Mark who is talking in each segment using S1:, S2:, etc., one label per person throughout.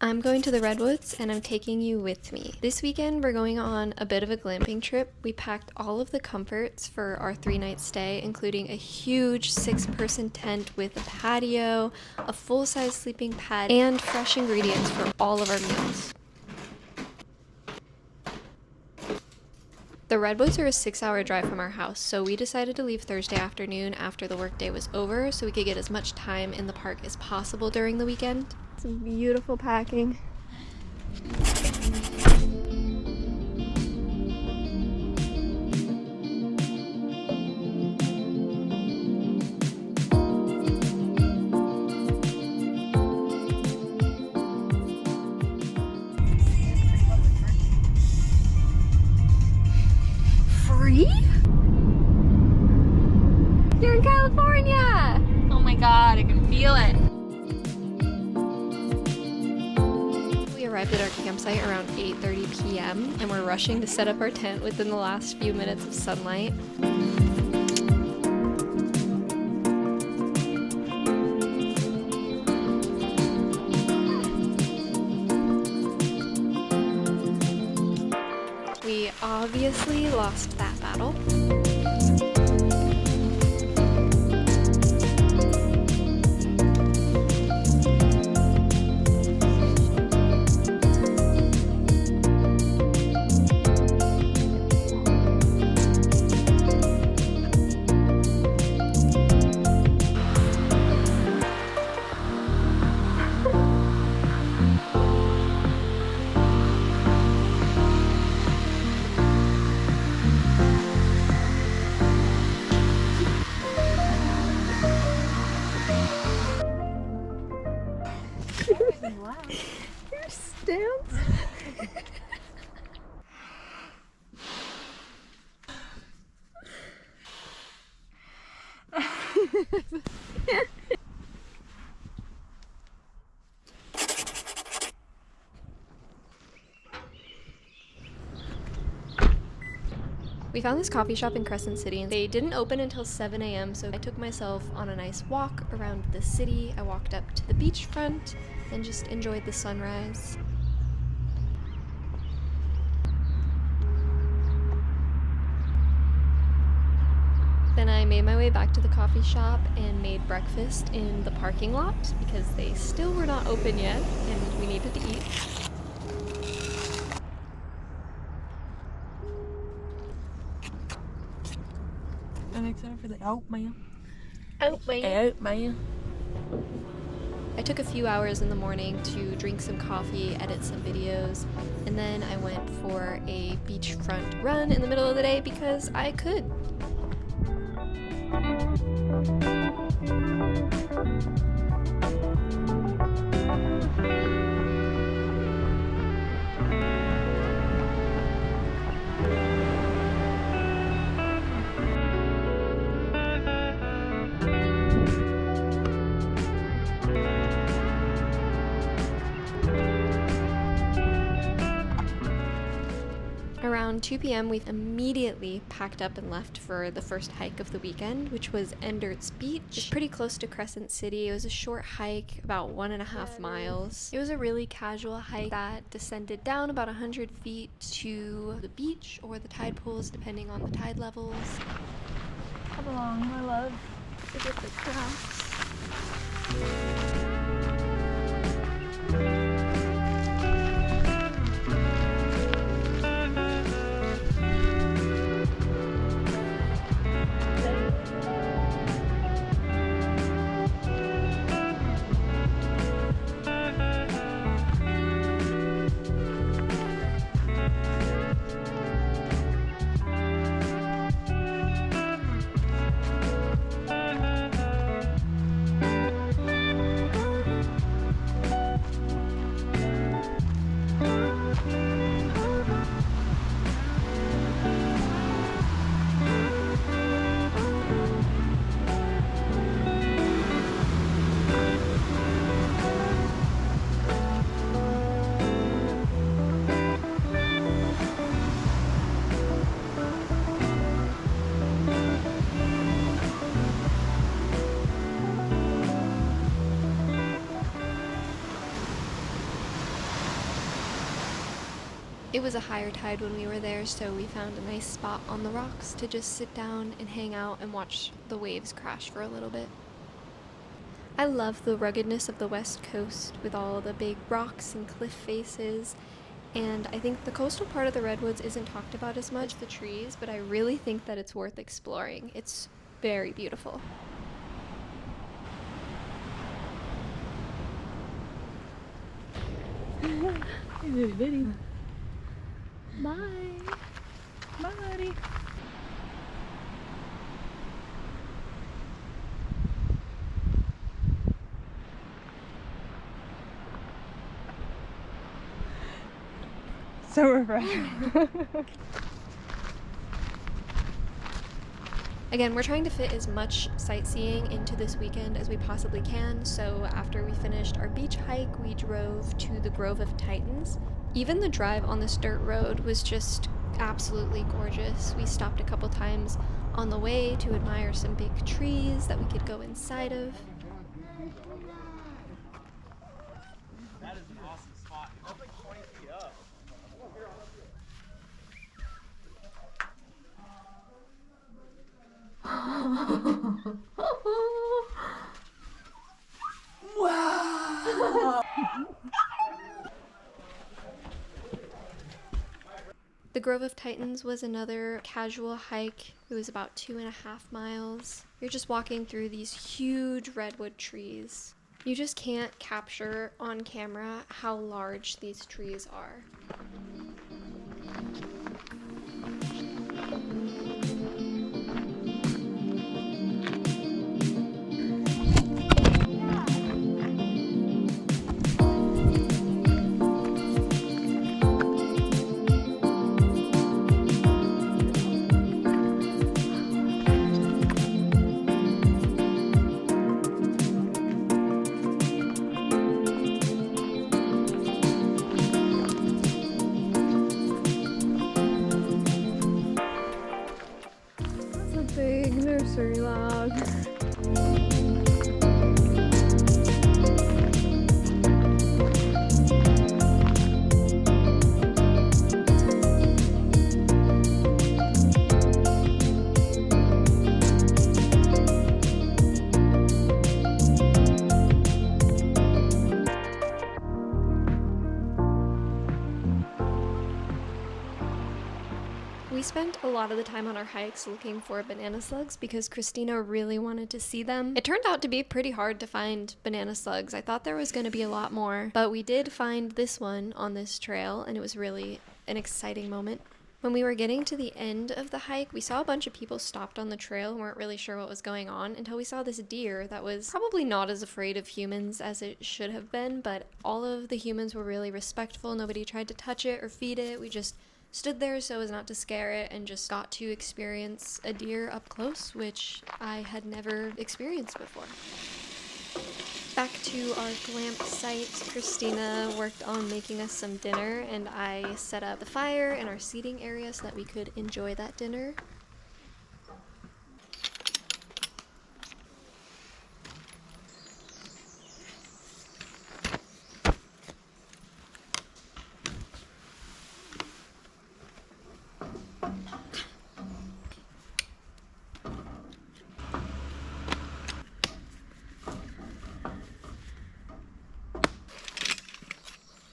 S1: I'm going to the Redwoods and I'm taking you with me. This weekend we're going on a bit of a glamping trip. We packed all of the comforts for our 3-night stay, including a huge 6-person tent with a patio, a full-size sleeping pad, and fresh ingredients for all of our meals. The Redwoods are a 6-hour drive from our house, so we decided to leave Thursday afternoon after the workday was over so we could get as much time in the park as possible during the weekend. Some beautiful packing. Free? You're in California!
S2: Oh my god, I can feel it.
S1: We arrived at our campsite around 8:30 p.m. and we're rushing to set up our tent within the last few minutes of sunlight. We obviously lost that battle. Your stance. We found this coffee shop in Crescent City and they didn't open until 7 a.m. so I took myself on a nice walk around the city. I walked up to the beachfront and just enjoyed the sunrise. Then I made my way back to the coffee shop and made breakfast in the parking lot because they still were not open yet and we needed to eat.
S2: I'm excited for the oatmeal.
S1: Oatmeal. I took a few hours in the morning to drink some coffee, edit some videos, and then I went for a beachfront run in the middle of the day because I could. Around 2 p.m. we immediately packed up and left for the first hike of the weekend, which was Endert's Beach. It's pretty close to Crescent City. It was a short hike, about 1.5 miles. It was a really casual hike that descended down about 100 feet to the beach or the tide pools, depending on the tide levels.
S2: Come along, my love.
S1: To get the crafts. It was a higher tide when we were there, so we found a nice spot on the rocks to just sit down and hang out and watch the waves crash for a little bit. I love the ruggedness of the west coast with all the big rocks and cliff faces, and I think the coastal part of the Redwoods isn't talked about as much, the trees, but I really think that it's worth exploring. It's very beautiful.
S2: Hey, bitty. Bye. Bye, buddy. So refreshing.
S1: Again, we're trying to fit as much sightseeing into this weekend as we possibly can, so after we finished our beach hike, we drove to the Grove of Titans. Even the drive on this dirt road was just absolutely gorgeous. We stopped a couple times on the way to admire some big trees that we could go inside of.
S3: That is an awesome spot. That's like 20 feet up.
S2: Wow!
S1: The Grove of Titans was another casual hike. It was about 2.5 miles. You're just walking through these huge redwood trees. You just can't capture on camera how large these trees are.
S2: Big nursery log.
S1: We spent a lot of the time on our hikes looking for banana slugs because Christina really wanted to see them. It turned out to be pretty hard to find banana slugs. I thought there was going to be a lot more, but we did find this one on this trail, and it was really an exciting moment. When we were getting to the end of the hike, we saw a bunch of people stopped on the trail and weren't really sure what was going on until we saw this deer that was probably not as afraid of humans as it should have been, but all of the humans were really respectful. Nobody tried to touch it or feed it. We just stood there so as not to scare it and just got to experience a deer up close, which I had never experienced before. Back to our glamp site, Christina worked on making us some dinner, and I set up the fire in our seating area so that we could enjoy that dinner.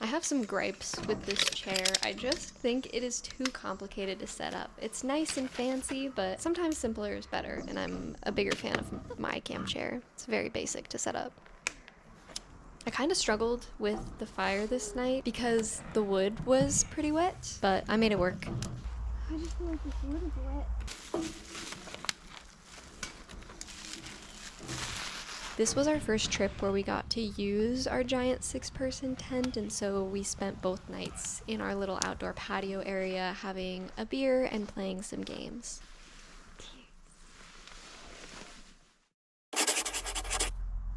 S1: I have some gripes with this chair. I just think it is too complicated to set up. It's nice and fancy, but sometimes simpler is better, and I'm a bigger fan of my camp chair. It's very basic to set up. I kind of struggled with the fire this night because the wood was pretty wet, but I made it work.
S2: I just feel like this wood is wet.
S1: This was our first trip where we got to use our giant 6-person tent, and so we spent both nights in our little outdoor patio area having a beer and playing some games.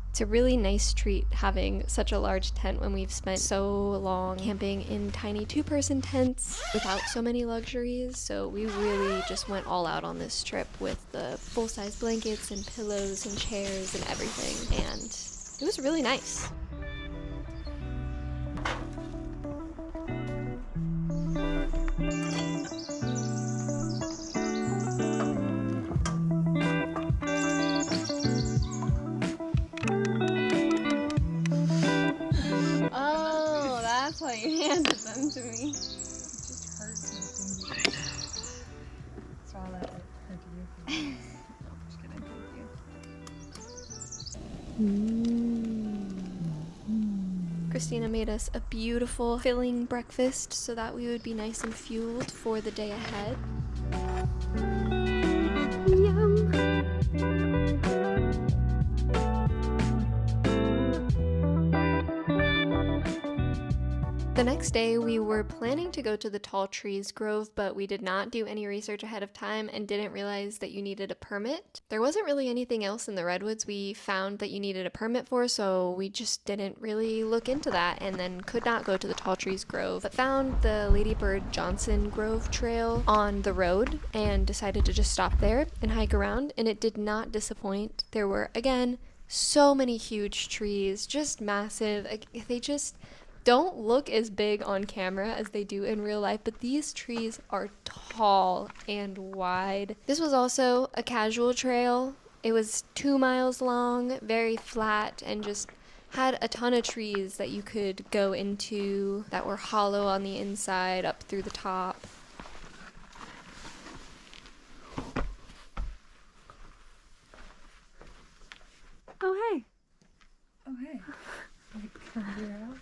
S1: It's a really nice treat having such a large tent when we've spent so long camping in tiny 2-person tents without so many luxuries, so we really just went all out on this trip with the full-size blankets and pillows and chairs and everything, and it was really nice.
S2: Just kidding, thank you.
S1: Christina made us a beautiful, filling breakfast so that we would be nice and fueled for the day ahead.
S2: Yum!
S1: The next day, we were planning to go to the Tall Trees Grove, but we did not do any research ahead of time and didn't realize that you needed a permit. There wasn't really anything else in the Redwoods we found that you needed a permit for, so we just didn't really look into that and then could not go to the Tall Trees Grove, but found the Ladybird Johnson Grove Trail on the road and decided to just stop there and hike around, and it did not disappoint. There were, again, so many huge trees, just massive. They just don't look as big on camera as they do in real life, but these trees are tall and wide. This was also a casual trail. It was 2 miles long, very flat, and just had a ton of trees that you could go into that were hollow on the inside up through the top.
S2: Oh, hey.
S4: Oh, hey. Come to your house?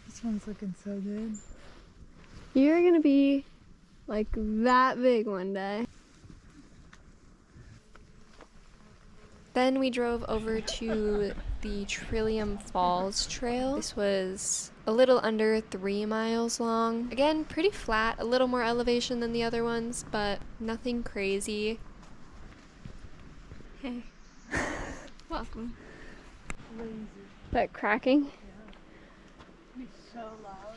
S4: This one's looking so good.
S2: You're gonna be like that big one day.
S1: Then we drove over to the Trillium Falls trail. This was a little under 3 miles long. Again, pretty flat, a little more elevation than the other ones, but nothing crazy.
S2: Hey. Welcome. That cracking?
S4: It's so loud.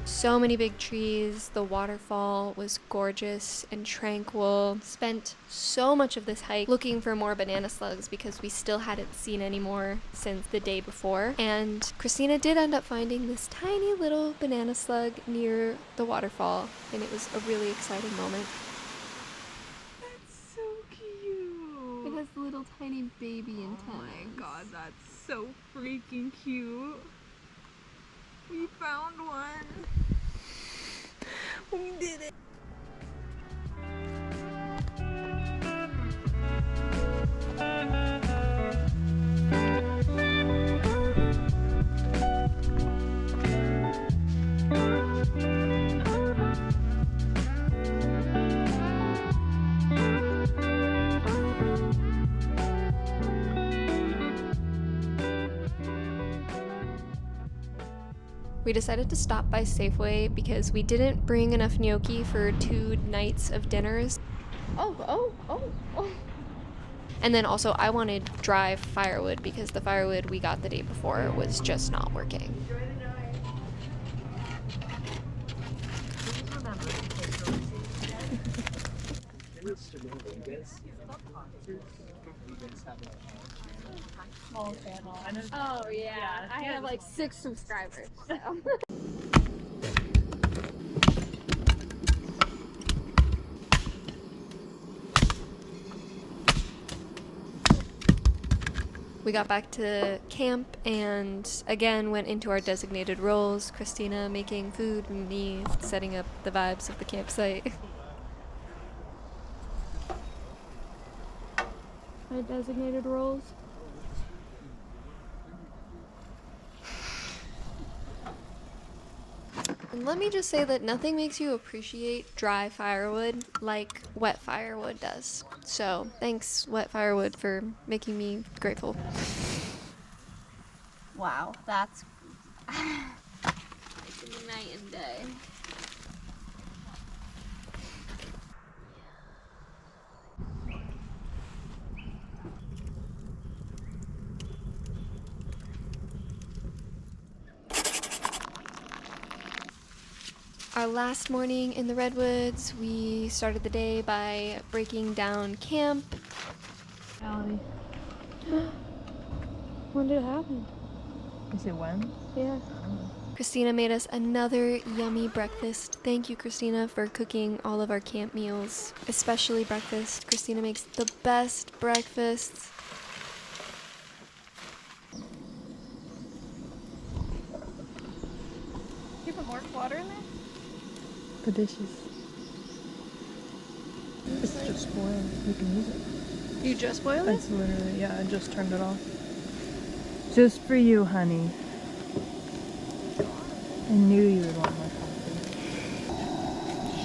S1: So many big trees. The waterfall was gorgeous and tranquil. Spent so much of this hike looking for more banana slugs because we still hadn't seen any more since the day before. And Christina did end up finding this tiny little banana slug near the waterfall, and it was a really exciting moment.
S4: That's so cute.
S2: It has little tiny baby antennas.
S4: Oh my god, that's so freaking cute. We found one. We did it.
S1: We decided to stop by Safeway because we didn't bring enough gnocchi for 2 nights of dinners.
S2: Oh.
S1: And then also I wanted dry firewood because the firewood we got the day before was just not working.
S4: Small channel.
S2: Oh yeah. I have like 6 subscribers. So.
S1: We got back to camp and again went into our designated roles. Christina making food and me setting up the vibes of the campsite.
S2: My designated roles.
S1: And let me just say that nothing makes you appreciate dry firewood like wet firewood does. So thanks, wet firewood, for making me grateful.
S2: Wow, that's night and day.
S1: Our last morning in the Redwoods, we started the day by breaking down camp.
S4: Allie.
S2: When did it happen?
S4: You say when?
S2: Yeah.
S1: Christina made us another yummy breakfast. Thank you, Christina, for cooking all of our camp meals, especially breakfast. Christina makes the best breakfasts.
S4: You put more water in there?
S5: The dishes. It's just boiled. You can use it.
S2: You just boiled it?
S5: It's literally, yeah, I just turned it off. Just for you, honey. I knew you would want more coffee.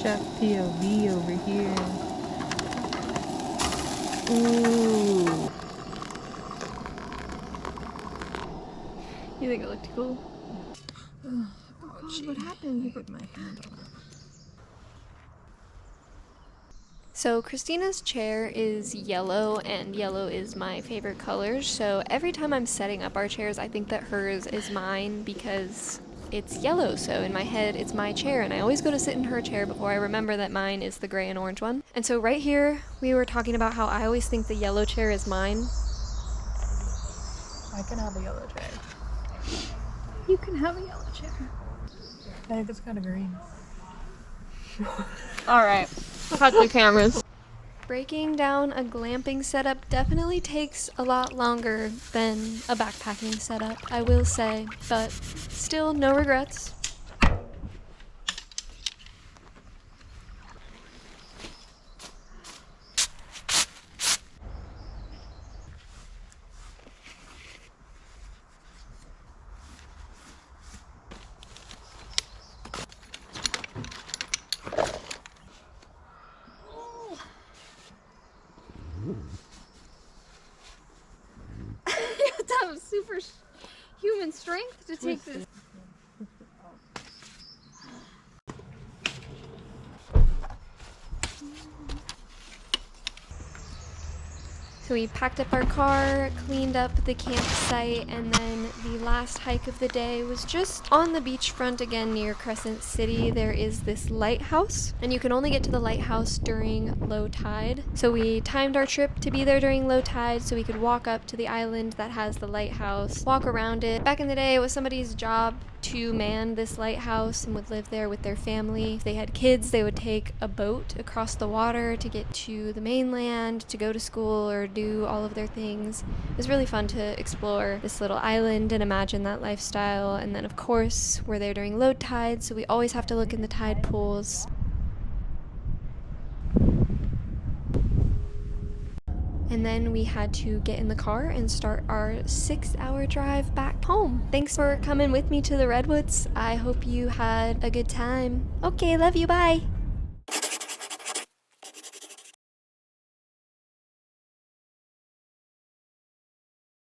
S5: Chef POV over here. Ooh.
S2: You think it looked cool?
S5: What happened? You put my hand on it.
S1: So Christina's chair is yellow, and yellow is my favorite color, so every time I'm setting up our chairs, I think that hers is mine because it's yellow, so in my head it's my chair, and I always go to sit in her chair before I remember that mine is the gray and orange one. And so right here, we were talking about how I always think the yellow chair is mine.
S5: I can have a yellow chair.
S2: You can have a yellow chair.
S5: I think it's kind of green.
S2: Alright. Cut the cameras.
S1: Breaking down a glamping setup definitely takes a lot longer than a backpacking setup, I will say, but still no regrets.
S2: You have to have super human strength to take this.
S1: So we packed up our car, cleaned up the campsite, and then the last hike of the day was just on the beachfront again near Crescent City. There is this lighthouse, and you can only get to the lighthouse during low tide. So we timed our trip to be there during low tide so we could walk up to the island that has the lighthouse, walk around it. Back in the day, it was somebody's job to man this lighthouse and would live there with their family. If they had kids, they would take a boat across the water to get to the mainland, to go to school or do all of their things. It was really fun to explore this little island and imagine that lifestyle. And then of course, we're there during low tide, so we always have to look in the tide pools. And then we had to get in the car and start our 6-hour drive back home. Thanks for coming with me to the Redwoods. I hope you had a good time. Okay, love you, bye.